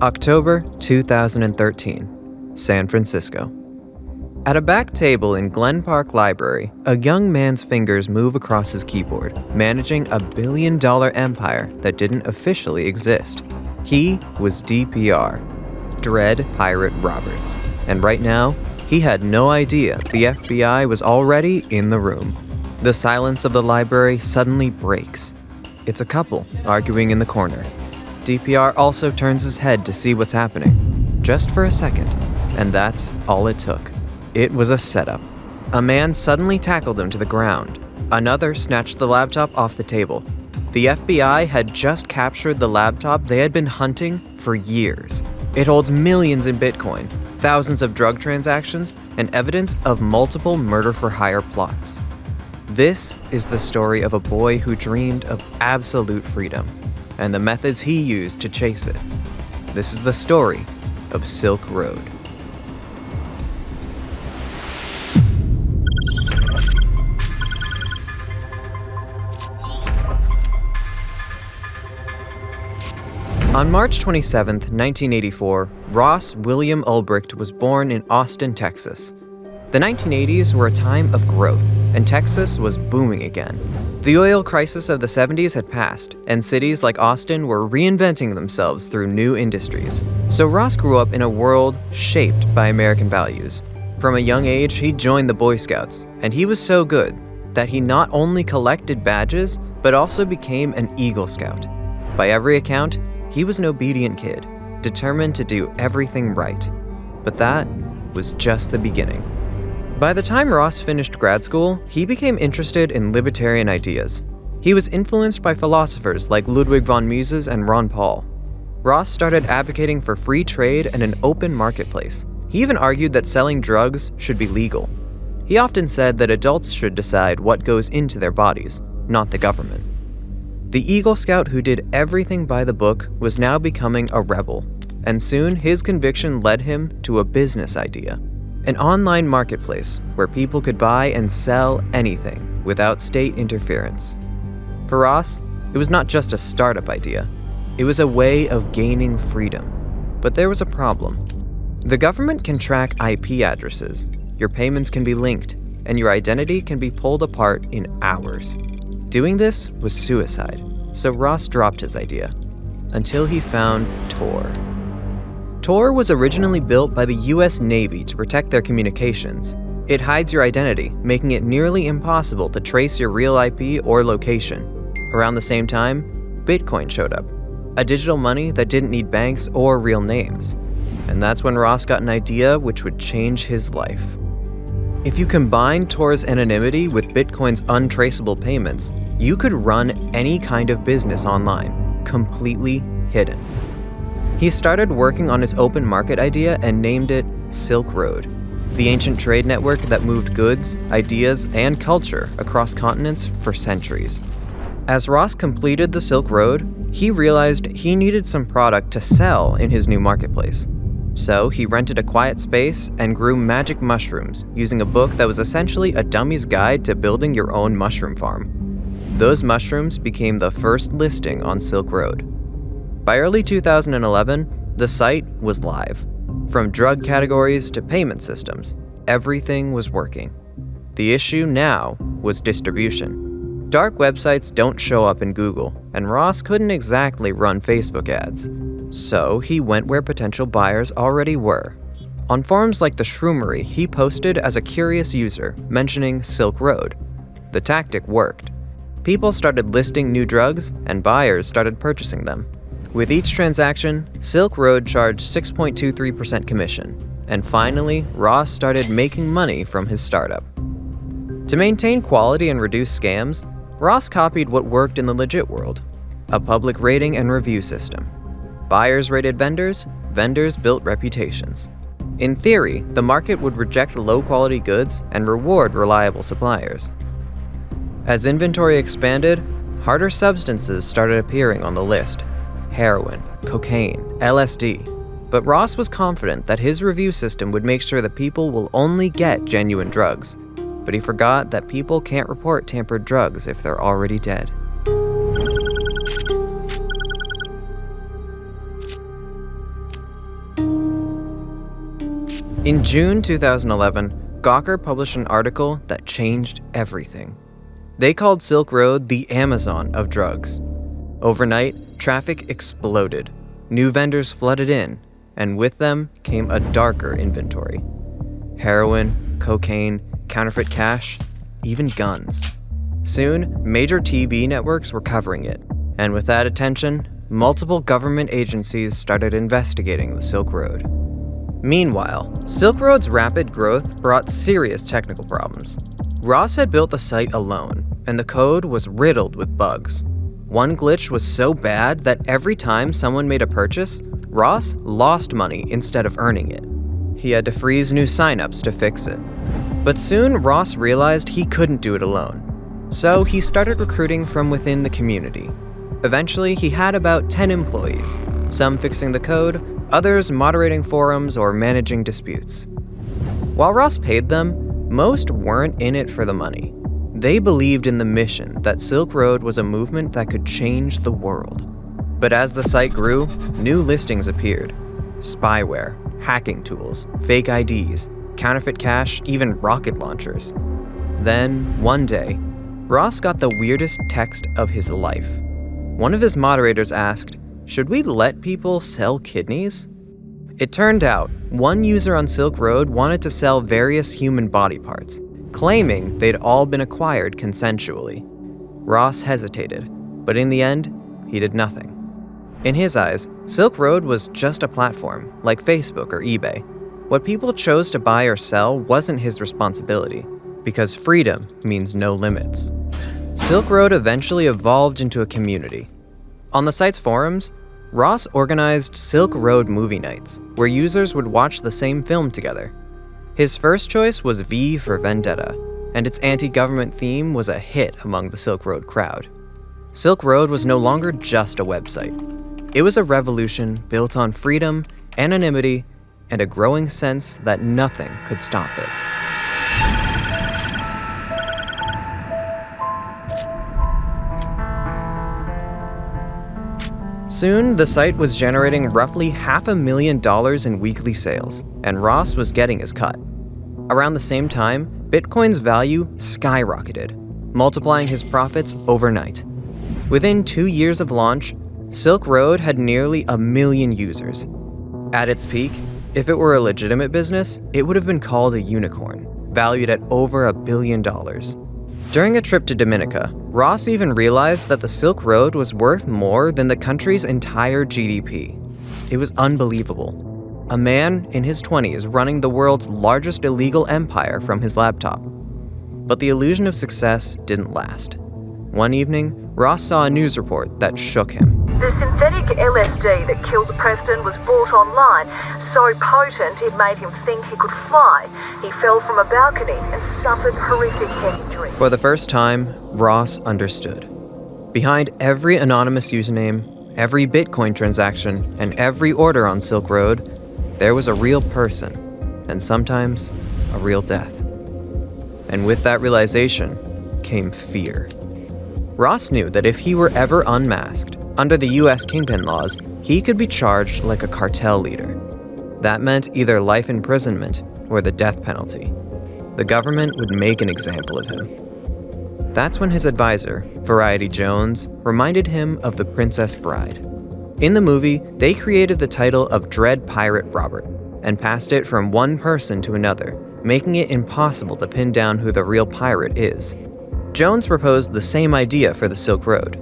October 2013, San Francisco. At a back table in Glen Park Library, a young man's fingers move across his keyboard, managing a billion-dollar empire that didn't officially exist. He was DPR, Dread Pirate Roberts, and right now, he had no idea the FBI was already in the room. The silence of the library suddenly breaks. It's a couple arguing in the corner. DPR also turns his head to see what's happening, just for a second, and that's all it took. It was a setup. A man suddenly tackled him to the ground. Another snatched the laptop off the table. The FBI had just captured the laptop they had been hunting for years. It holds millions in Bitcoin, thousands of drug transactions, and evidence of multiple murder-for-hire plots. This is the story of a boy who dreamed of absolute freedom, and the methods he used to chase it. This is the story of Silk Road. On March 27, 1984, Ross William Ulbricht was born in Austin, Texas. The 1980s were a time of growth, and Texas was booming again. The oil crisis of the 70s had passed, and cities like Austin were reinventing themselves through new industries. So Ross grew up in a world shaped by American values. From a young age, he joined the Boy Scouts, and he was so good that he not only collected badges, but also became an Eagle Scout. By every account, he was an obedient kid, determined to do everything right. But that was just the beginning. By the time Ross finished grad school, he became interested in libertarian ideas. He was influenced by philosophers like Ludwig von Mises and Ron Paul. Ross started advocating for free trade and an open marketplace. He even argued that selling drugs should be legal. He often said that adults should decide what goes into their bodies, not the government. The Eagle Scout who did everything by the book was now becoming a rebel, and soon his conviction led him to a business idea. An online marketplace where people could buy and sell anything without state interference. For Ross, it was not just a startup idea. It was a way of gaining freedom. But there was a problem. The government can track IP addresses, your payments can be linked, and your identity can be pulled apart in hours. Doing this was suicide, so Ross dropped his idea, until he found Tor. Tor was originally built by the US Navy to protect their communications. It hides your identity, making it nearly impossible to trace your real IP or location. Around the same time, Bitcoin showed up, a digital money that didn't need banks or real names. And that's when Ross got an idea which would change his life. If you combine Tor's anonymity with Bitcoin's untraceable payments, you could run any kind of business online, completely hidden. He started working on his open market idea and named it Silk Road, the ancient trade network that moved goods, ideas, and culture across continents for centuries. As Ross completed the Silk Road, he realized he needed some product to sell in his new marketplace. So he rented a quiet space and grew magic mushrooms using a book that was essentially a dummy's guide to building your own mushroom farm. Those mushrooms became the first listing on Silk Road. By early 2011, the site was live. From drug categories to payment systems, everything was working. The issue now was distribution. Dark websites don't show up in Google, and Ross couldn't exactly run Facebook ads. So he went where potential buyers already were. On forums like the Shroomery, he posted as a curious user, mentioning Silk Road. The tactic worked. People started listing new drugs, and buyers started purchasing them. With each transaction, Silk Road charged 6.23% commission. And finally, Ross started making money from his startup. To maintain quality and reduce scams, Ross copied what worked in the legit world: a public rating and review system. Buyers rated vendors, vendors built reputations. In theory, the market would reject low-quality goods and reward reliable suppliers. As inventory expanded, harder substances started appearing on the list: heroin, cocaine, LSD. But Ross was confident that his review system would make sure that people will only get genuine drugs. But he forgot that people can't report tampered drugs if they're already dead. In June 2011, Gawker published an article that changed everything. They called Silk Road the Amazon of drugs. Overnight, traffic exploded. New vendors flooded in, and with them came a darker inventory. Heroin, cocaine, counterfeit cash, even guns. Soon, major TV networks were covering it, and with that attention, multiple government agencies started investigating the Silk Road. Meanwhile, Silk Road's rapid growth brought serious technical problems. Ross had built the site alone, and the code was riddled with bugs. One glitch was so bad that every time someone made a purchase, Ross lost money instead of earning it. He had to freeze new signups to fix it. But soon, Ross realized he couldn't do it alone. So he started recruiting from within the community. Eventually, he had about 10 employees, some fixing the code, others moderating forums or managing disputes. While Ross paid them, most weren't in it for the money. They believed in the mission that Silk Road was a movement that could change the world. But as the site grew, new listings appeared. Spyware, hacking tools, fake IDs, counterfeit cash, even rocket launchers. Then, one day, Ross got the weirdest text of his life. One of his moderators asked, "Should we let people sell kidneys?" It turned out, one user on Silk Road wanted to sell various human body parts, claiming they'd all been acquired consensually. Ross hesitated, but in the end, he did nothing. In his eyes, Silk Road was just a platform, like Facebook or eBay. What people chose to buy or sell wasn't his responsibility, because freedom means no limits. Silk Road eventually evolved into a community. On the site's forums, Ross organized Silk Road movie nights, where users would watch the same film together. His first choice was V for Vendetta, and its anti-government theme was a hit among the Silk Road crowd. Silk Road was no longer just a website. It was a revolution built on freedom, anonymity, and a growing sense that nothing could stop it. Soon, the site was generating roughly $500,000 in weekly sales, and Ross was getting his cut. Around the same time, Bitcoin's value skyrocketed, multiplying his profits overnight. Within 2 years of launch, Silk Road had nearly 1 million users. At its peak, if it were a legitimate business, it would have been called a unicorn, valued at over $1 billion. During a trip to Dominica, Ross even realized that the Silk Road was worth more than the country's entire GDP. It was unbelievable. A man in his 20s running the world's largest illegal empire from his laptop. But the illusion of success didn't last. One evening, Ross saw a news report that shook him. The synthetic LSD that killed the president was bought online, so potent it made him think he could fly. He fell from a balcony and suffered horrific head injury. For the first time, Ross understood. Behind every anonymous username, every Bitcoin transaction, and every order on Silk Road, there was a real person, and sometimes a real death. And with that realization came fear. Ross knew that if he were ever unmasked, under the US kingpin laws, he could be charged like a cartel leader. That meant either life imprisonment or the death penalty. The government would make an example of him. That's when his advisor, Variety Jones, reminded him of The Princess Bride. In the movie, they created the title of Dread Pirate Robert and passed it from one person to another, making it impossible to pin down who the real pirate is. Jones proposed the same idea for the Silk Road.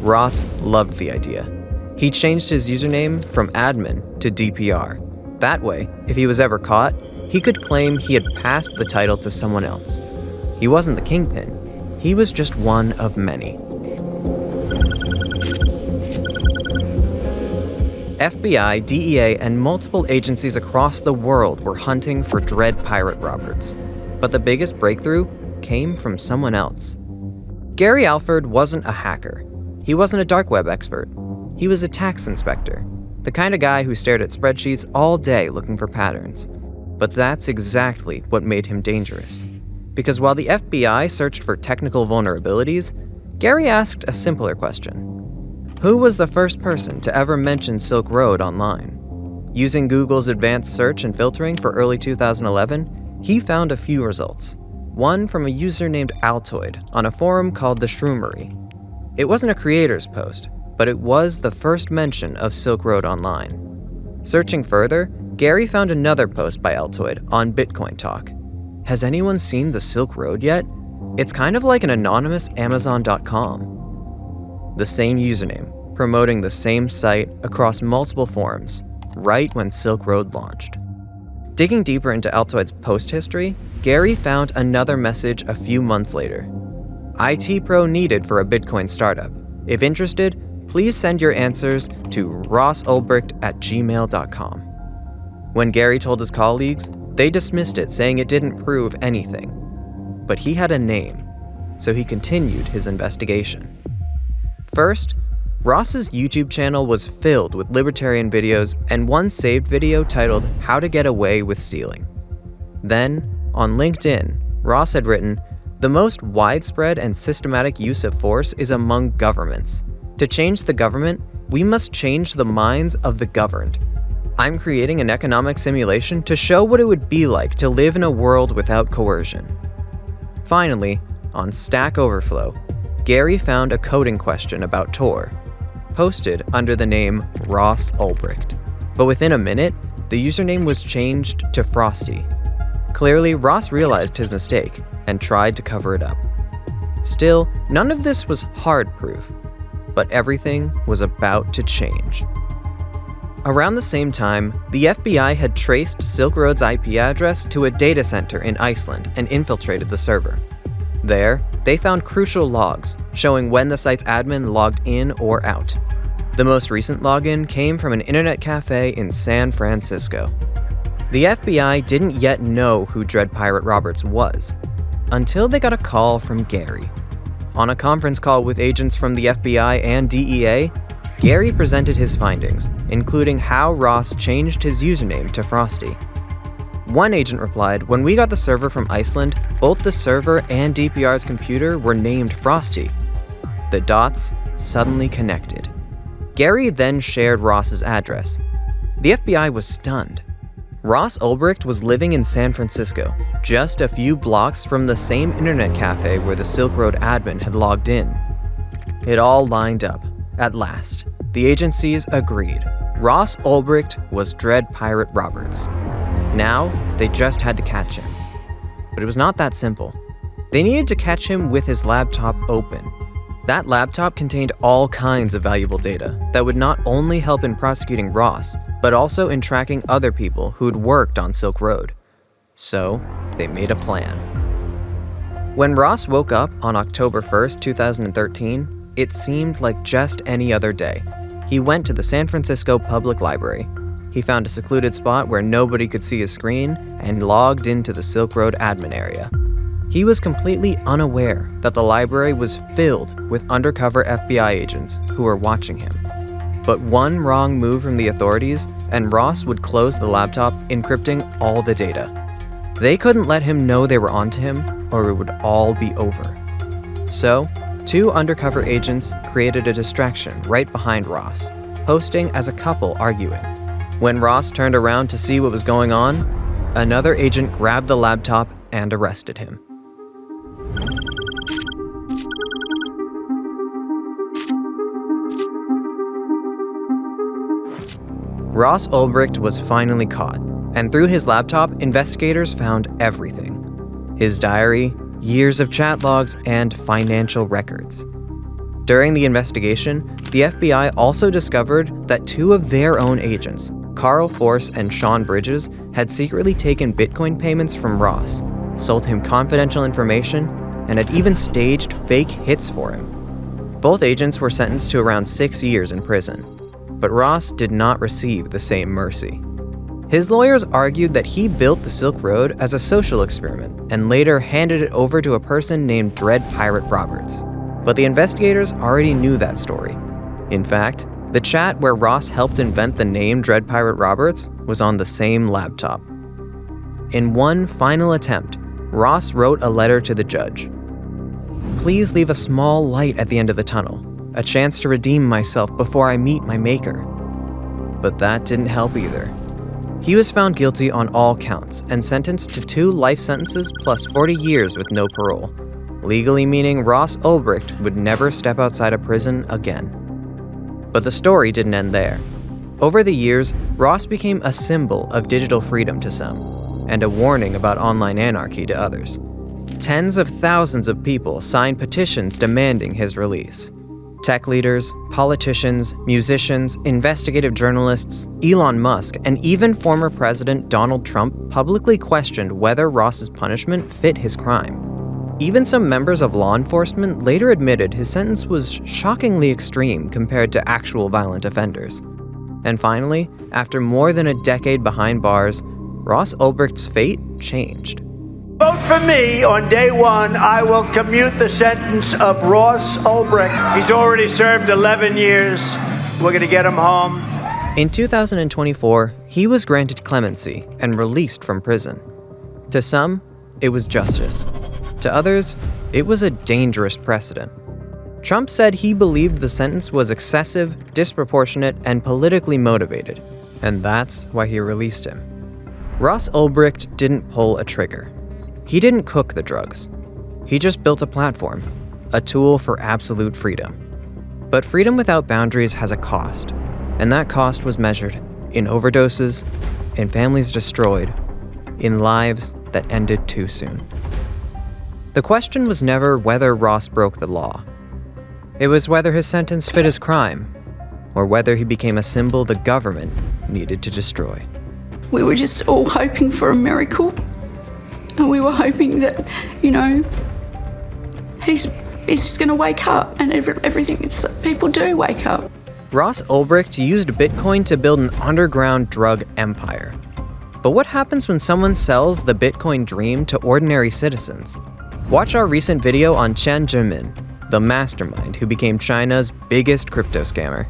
Ross loved the idea. He changed his username from admin to DPR. That way, if he was ever caught, he could claim he had passed the title to someone else. He wasn't the kingpin. He was just one of many. FBI, DEA, and multiple agencies across the world were hunting for Dread Pirate Roberts. But the biggest breakthrough came from someone else. Gary Alford wasn't a hacker. He wasn't a dark web expert. He was a tax inspector, the kind of guy who stared at spreadsheets all day looking for patterns. But that's exactly what made him dangerous. Because while the FBI searched for technical vulnerabilities, Gary asked a simpler question. Who was the first person to ever mention Silk Road online? Using Google's advanced search and filtering for early 2011, he found a few results. One from a user named Altoid on a forum called the Shroomery. It wasn't a creator's post, but it was the first mention of Silk Road online. Searching further, Gary found another post by Altoid on Bitcoin Talk. Has anyone seen the Silk Road yet? It's kind of like an anonymous Amazon.com. The same username, promoting the same site across multiple forums, right when Silk Road launched. Digging deeper into Altoid's post history, Gary found another message a few months later. IT pro needed for a Bitcoin startup. If interested, please send your answers to rossulbricht@gmail.com. When Gary told his colleagues, they dismissed it, saying it didn't prove anything. But he had a name, so he continued his investigation. First, Ross's YouTube channel was filled with libertarian videos and one saved video titled How to Get Away with Stealing. Then, on LinkedIn, Ross had written, "The most widespread and systematic use of force is among governments. To change the government, we must change the minds of the governed. I'm creating an economic simulation to show what it would be like to live in a world without coercion." Finally, on Stack Overflow, Gary found a coding question about Tor, posted under the name Ross Ulbricht. But within a minute, the username was changed to Frosty. Clearly, Ross realized his mistake and tried to cover it up. Still, none of this was hard proof, but everything was about to change. Around the same time, the FBI had traced Silk Road's IP address to a data center in Iceland and infiltrated the server. There, they found crucial logs showing when the site's admin logged in or out. The most recent login came from an internet cafe in San Francisco. The FBI didn't yet know who Dread Pirate Roberts was, until they got a call from Gary. On a conference call with agents from the FBI and DEA, Gary presented his findings, including how Ross changed his username to Frosty. One agent replied, "When we got the server from Iceland, both the server and DPR's computer were named Frosty." The dots suddenly connected. Gary then shared Ross's address. The FBI was stunned. Ross Ulbricht was living in San Francisco, just a few blocks from the same internet cafe where the Silk Road admin had logged in. It all lined up. At last, the agencies agreed. Ross Ulbricht was Dread Pirate Roberts. Now, they just had to catch him. But it was not that simple. They needed to catch him with his laptop open. That laptop contained all kinds of valuable data that would not only help in prosecuting Ross, but also in tracking other people who'd worked on Silk Road. So, they made a plan. When Ross woke up on October 1st, 2013, it seemed like just any other day. He went to the San Francisco Public Library. He found a secluded spot where nobody could see his screen and logged into the Silk Road admin area. He was completely unaware that the library was filled with undercover FBI agents who were watching him. But one wrong move from the authorities, and Ross would close the laptop, encrypting all the data. They couldn't let him know they were onto him, or it would all be over. So, two undercover agents created a distraction right behind Ross, posting as a couple arguing. When Ross turned around to see what was going on, another agent grabbed the laptop and arrested him. Ross Ulbricht was finally caught, and through his laptop, investigators found everything. His diary, years of chat logs, and financial records. During the investigation, the FBI also discovered that two of their own agents, Carl Force and Sean Bridges, had secretly taken Bitcoin payments from Ross, sold him confidential information, and had even staged fake hits for him. Both agents were sentenced to around 6 years in prison, but Ross did not receive the same mercy. His lawyers argued that he built the Silk Road as a social experiment and later handed it over to a person named Dread Pirate Roberts. But the investigators already knew that story. In fact, the chat where Ross helped invent the name Dread Pirate Roberts was on the same laptop. In one final attempt, Ross wrote a letter to the judge. "Please leave a small light at the end of the tunnel, a chance to redeem myself before I meet my maker." But that didn't help either. He was found guilty on all counts and sentenced to 2 life sentences plus 40 years with no parole, legally meaning Ross Ulbricht would never step outside of prison again. But the story didn't end there. Over the years, Ross became a symbol of digital freedom to some, and a warning about online anarchy to others. Tens of thousands of people signed petitions demanding his release. Tech leaders, politicians, musicians, investigative journalists, Elon Musk, and even former President Donald Trump publicly questioned whether Ross's punishment fit his crime. Even some members of law enforcement later admitted his sentence was shockingly extreme compared to actual violent offenders. And finally, after more than a decade behind bars, Ross Ulbricht's fate changed. Vote for me on day 1. I will commute the sentence of Ross Ulbricht. He's already served 11 years. We're going to get him home. In 2024, he was granted clemency and released from prison. To some, it was justice. To others, it was a dangerous precedent. Trump said he believed the sentence was excessive, disproportionate, and politically motivated, and that's why he released him. Ross Ulbricht didn't pull a trigger. He didn't cook the drugs. He just built a platform, a tool for absolute freedom. But freedom without boundaries has a cost, and that cost was measured in overdoses, in families destroyed, in lives that ended too soon. The question was never whether Ross broke the law. It was whether his sentence fit his crime, or whether he became a symbol the government needed to destroy. We were just all hoping for a miracle. And we were hoping that, he's just going to wake up, and everything. People do wake up. Ross Ulbricht used Bitcoin to build an underground drug empire. But what happens when someone sells the Bitcoin dream to ordinary citizens? Watch our recent video on Chen Jimin, the mastermind who became China's biggest crypto scammer.